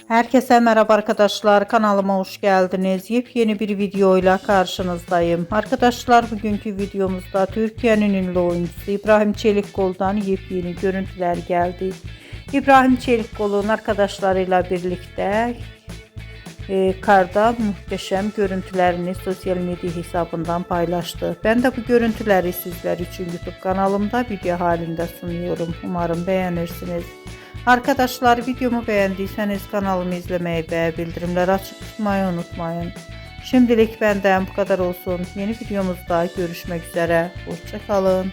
Herkese merhaba arkadaşlar, kanalıma hoş geldiniz. Yepyeni bir videoyla karşınızdayım. Arkadaşlar, bugünkü videomuzda Türkiye'nin ünlü oyuncusu İbrahim Çelikkol'dan yepyeni görüntüler geldi. İbrahim Çelikkol'un arkadaşlarıyla birlikte karda muhteşem görüntülerini sosyal medya hesabından paylaştı. Ben de bu görüntüleri sizler için YouTube kanalımda video halinde sunuyorum. Umarım beğenirsiniz. Arkadaşlar, videomu beğendiyseniz kanalımı izlemeyi ve bildirimleri açık tutmayı unutmayın. Şimdilik benden bu kadar olsun. Yeni videomuzda görüşmek üzere. Hoşça kalın.